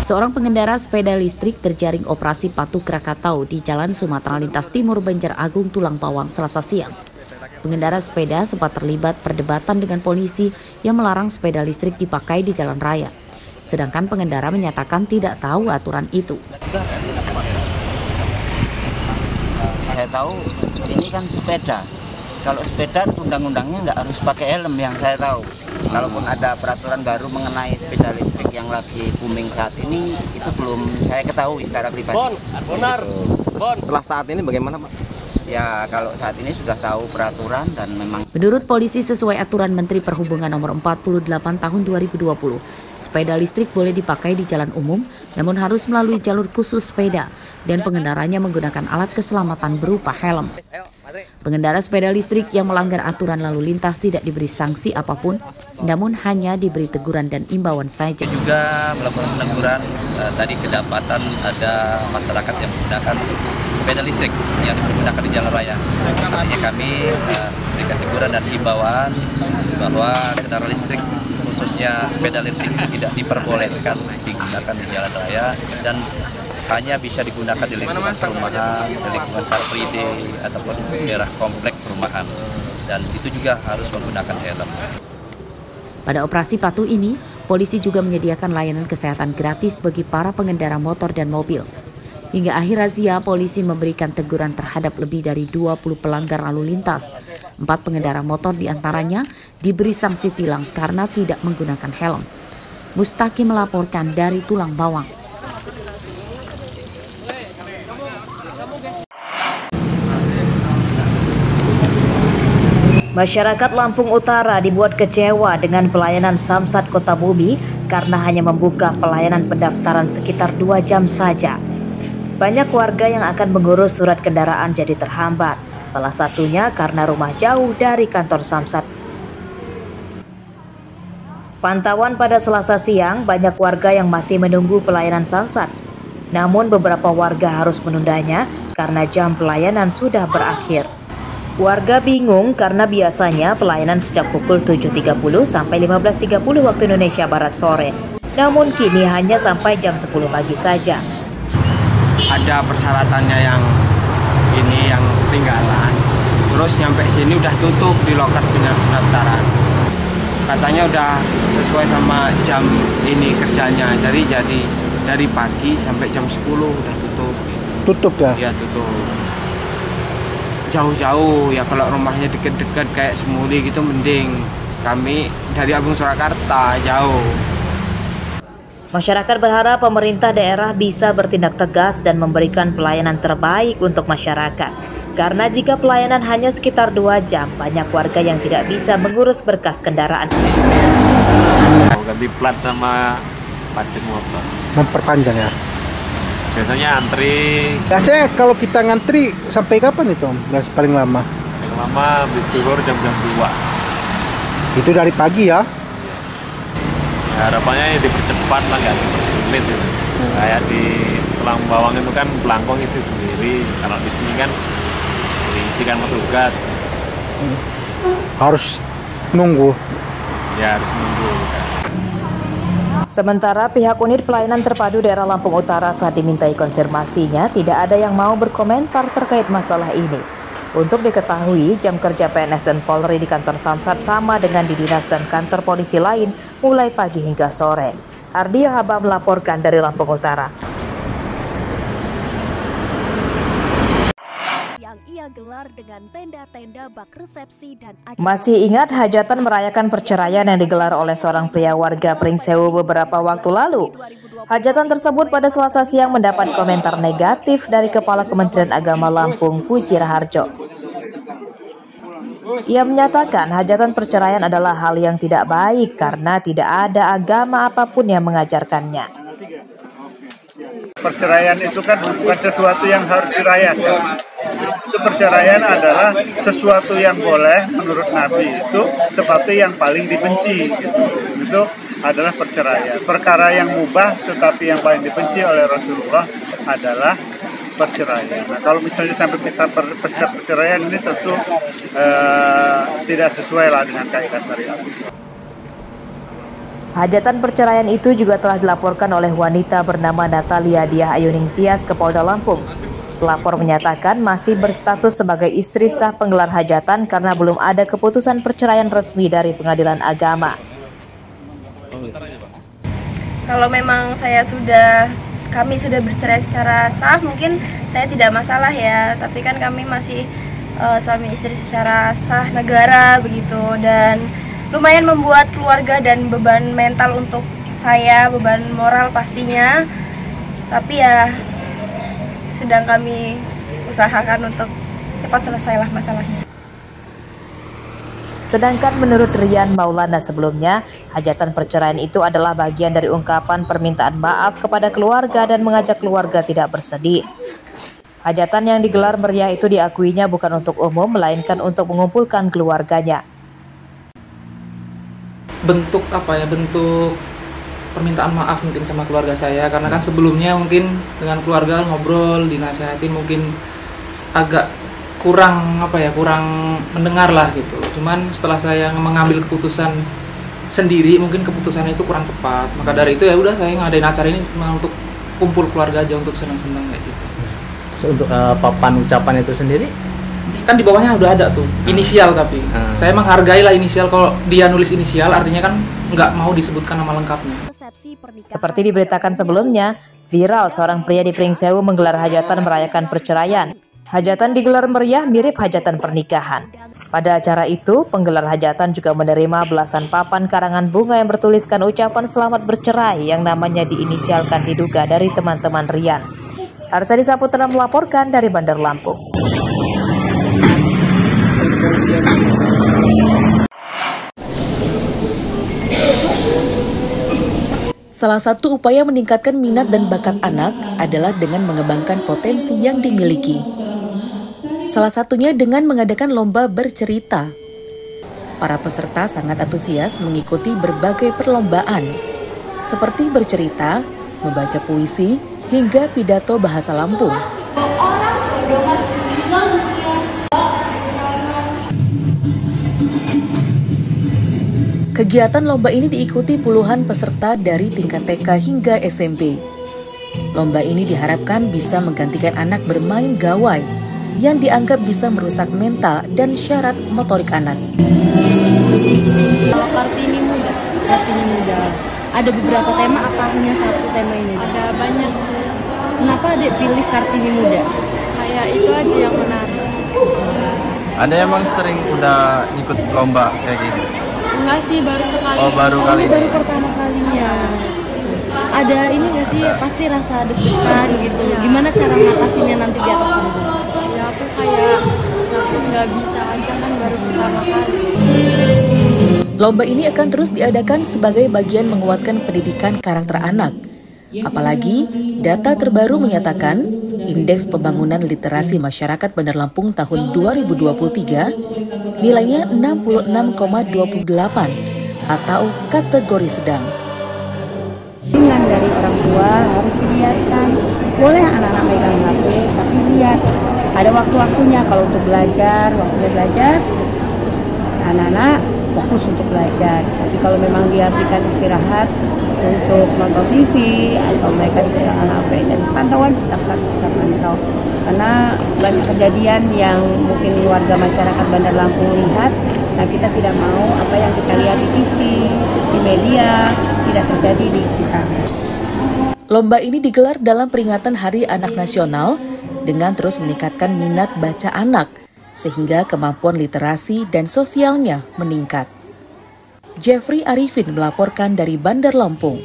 Seorang pengendara sepeda listrik terjaring operasi Patuh Krakatau di Jalan Sumatera Lintas Timur Banjaragung, Tulang Bawang, Selasa siang. Pengendara sepeda sempat terlibat perdebatan dengan polisi yang melarang sepeda listrik dipakai di jalan raya. Sedangkan pengendara menyatakan tidak tahu aturan itu. Saya tahu ini kan sepeda. Kalau sepeda undang-undangnya nggak harus pakai helm yang saya tahu. Kalaupun ada peraturan baru mengenai sepeda listrik yang lagi booming saat ini, itu belum saya ketahui secara pribadi. Setelah saat ini bagaimana, Pak? Ya, kalau saat ini sudah tahu peraturan dan memang... Menurut polisi, sesuai aturan Menteri Perhubungan Nomor 48 Tahun 2020, sepeda listrik boleh dipakai di jalan umum, namun harus melalui jalur khusus sepeda dan pengendaranya menggunakan alat keselamatan berupa helm. Pengendara sepeda listrik yang melanggar aturan lalu lintas tidak diberi sanksi apapun, namun hanya diberi teguran dan imbauan saja. Juga melakukan teguran, tadi kedapatan ada masyarakat yang menggunakan sepeda listrik yang digunakan di jalan raya. Artinya kami berikan teguran dan imbauan bahwa kendaraan listrik, khususnya sepeda listrik, tidak diperbolehkan digunakan di jalan raya dan hanya bisa digunakan di lingkungan perumahan, di lingkungan Car Free Day ataupun daerah komplek perumahan, dan itu juga harus menggunakan helm. Pada operasi patuh ini, polisi juga menyediakan layanan kesehatan gratis bagi para pengendara motor dan mobil. Hingga akhir razia, polisi memberikan teguran terhadap lebih dari 20 pelanggar lalu lintas. 4 pengendara motor diantaranya diberi sanksi tilang karena tidak menggunakan helm. Mustaqim melaporkan dari Tulang Bawang. Masyarakat Lampung Utara dibuat kecewa dengan pelayanan Samsat Kota Bumi karena hanya membuka pelayanan pendaftaran sekitar 2 jam saja. Banyak warga yang akan mengurus surat kendaraan jadi terhambat, salah satunya karena rumah jauh dari kantor Samsat. Pantauan pada Selasa siang, banyak warga yang masih menunggu pelayanan Samsat. Namun beberapa warga harus menundanya karena jam pelayanan sudah berakhir. Warga bingung karena biasanya pelayanan sejak pukul 7.30 sampai 15.30 waktu Indonesia Barat sore. Namun kini hanya sampai jam 10 pagi saja. Ada persyaratannya yang ketinggalan. Terus sampai sini udah tutup di loket pendaftaran. Katanya udah sesuai sama jam ini kerjanya. Jadi dari pagi sampai jam 10 udah tutup. Gitu. Tutup ya? Iya, tutup. Jauh-jauh ya, kalau rumahnya deket-deket kayak Semuli gitu mending. Kami dari Agung Surakarta jauh. Masyarakat berharap pemerintah daerah bisa bertindak tegas dan memberikan pelayanan terbaik untuk masyarakat. Karena jika pelayanan hanya sekitar 2 jam, banyak warga yang tidak bisa mengurus berkas kendaraan. Ganti plat sama pajak motor. Memperpanjang ya? Biasanya antri. Biasanya kalau kita ngantri sampai kapan itu, Om? Biasanya paling lama? Paling lama habis duhur jam-jam 2. Itu dari pagi ya? Ya, harapannya ya dipercepat lah, nggak dipersulit gitu. Kayak di Tulang Bawang itu kan belangkong isi sendiri. Kalau di sini kan diisikan petugas. Harus nunggu? Ya harus nunggu. Sementara pihak unit pelayanan terpadu daerah Lampung Utara saat dimintai konfirmasinya tidak ada yang mau berkomentar terkait masalah ini. Untuk diketahui, jam kerja PNS dan Polri di kantor Samsat sama dengan di dinas dan kantor polisi lain mulai pagi hingga sore. Ardi Haba melaporkan dari Lampung Utara. Gelar dengan tenda-tenda bak resepsi dan acara. Masih ingat hajatan merayakan perceraian yang digelar oleh seorang pria warga Pringsewu beberapa waktu lalu? Hajatan tersebut pada Selasa siang mendapat komentar negatif dari Kepala Kementerian Agama Lampung, Puji Raharjo. Ia menyatakan hajatan perceraian adalah hal yang tidak baik karena tidak ada agama apapun yang mengajarkannya. Perceraian itu kan bukan sesuatu yang harus dirayakan. Itu perceraian adalah sesuatu yang boleh menurut Nabi itu, tetapi yang paling dibenci gitu. Itu adalah perceraian. Perkara yang mubah tetapi yang paling dibenci oleh Rasulullah adalah perceraian. Nah, kalau misalnya sampai pesta perceraian ini tentu tidak sesuai lah dengan kaidah syariat. Hajatan perceraian itu juga telah dilaporkan oleh wanita bernama Natalia Diah Ayuning Tias ke Polda Lampung. Pelapor menyatakan masih berstatus sebagai istri sah penggelar hajatan karena belum ada keputusan perceraian resmi dari Pengadilan Agama. Kalau memang kami sudah bercerai secara sah, mungkin saya tidak masalah ya. Tapi kan kami masih suami istri secara sah negara begitu, dan lumayan membuat keluarga dan beban mental untuk saya, beban moral pastinya. Tapi ya sedang kami usahakan untuk cepat selesailah masalahnya. Sedangkan menurut Rian Maulana sebelumnya, hajatan perceraian itu adalah bagian dari ungkapan permintaan maaf kepada keluarga dan mengajak keluarga tidak bersedih. Hajatan yang digelar meriah itu diakuinya bukan untuk umum, melainkan untuk mengumpulkan keluarganya. Bentuk permintaan maaf mungkin sama keluarga saya, karena kan sebelumnya mungkin dengan keluarga ngobrol, dinasihatin mungkin agak kurang mendengar lah gitu. Cuman setelah saya mengambil keputusan sendiri, mungkin keputusan itu kurang tepat. Maka dari itu ya udah saya ngadain acara ini untuk kumpul keluarga aja, untuk senang-senang kayak gitu. Untuk papan ucapan itu sendiri kan di bawahnya udah ada tuh inisial, tapi saya menghargai lah inisial. Kalau dia nulis inisial artinya kan nggak mau disebutkan nama lengkapnya. Seperti diberitakan sebelumnya, viral seorang pria di Pringsewu menggelar hajatan merayakan perceraian. Hajatan digelar meriah mirip hajatan pernikahan. Pada acara itu, penggelar hajatan juga menerima belasan papan karangan bunga yang bertuliskan ucapan selamat bercerai yang namanya diinisialkan diduga dari teman-teman Rian. Arsadi Saputra melaporkan dari Bandar Lampung. Salah satu upaya meningkatkan minat dan bakat anak adalah dengan mengembangkan potensi yang dimiliki. Salah satunya dengan mengadakan lomba bercerita. Para peserta sangat antusias mengikuti berbagai perlombaan, seperti bercerita, membaca puisi, hingga pidato bahasa Lampung. Kegiatan lomba ini diikuti puluhan peserta dari tingkat TK hingga SMP. Lomba ini diharapkan bisa menggantikan anak bermain gawai yang dianggap bisa merusak mental dan syarat motorik anak. Kartini Muda. Ada beberapa tema, apa hanya satu tema ini? Ada banyak sih. Kenapa Adek pilih Kartini Muda? Kayak itu aja yang menarik. Ada emang sering udah ikut lomba kayak gitu? Enggak sih, baru sekali. Oh, baru kali ini? Baru pertama kalinya. Ada ini nggak sih, pasti rasa deg-degan gitu. Ya. Gimana cara mengatasinya nanti di atas panggung? Ya aku kayak nggak bisa aja, kan baru pertama kali. Lomba ini akan terus diadakan sebagai bagian menguatkan pendidikan karakter anak. Apalagi data terbaru menyatakan Indeks Pembangunan Literasi Masyarakat Bandar Lampung tahun 2023 nilainya 66,28 atau kategori sedang. Bimbingan dari orang tua harus dilihatkan. Boleh anak-anak megang HP, tapi lihat ada waktu-waktunya. Kalau untuk belajar, waktunya belajar, anak-anak fokus untuk belajar. Tapi kalau memang dia berikan istirahat untuk nonton TV atau mereka diberikan HP dan pantauan tetap harus kita pantau. Karena banyak kejadian yang mungkin warga masyarakat Bandar Lampung lihat, nah kita tidak mau apa yang kita lihat di TV, di media tidak terjadi di kita. Lomba ini digelar dalam peringatan Hari Anak Nasional dengan terus meningkatkan minat baca anak sehingga kemampuan literasi dan sosialnya meningkat. Jeffrey Arifin melaporkan dari Bandar Lampung.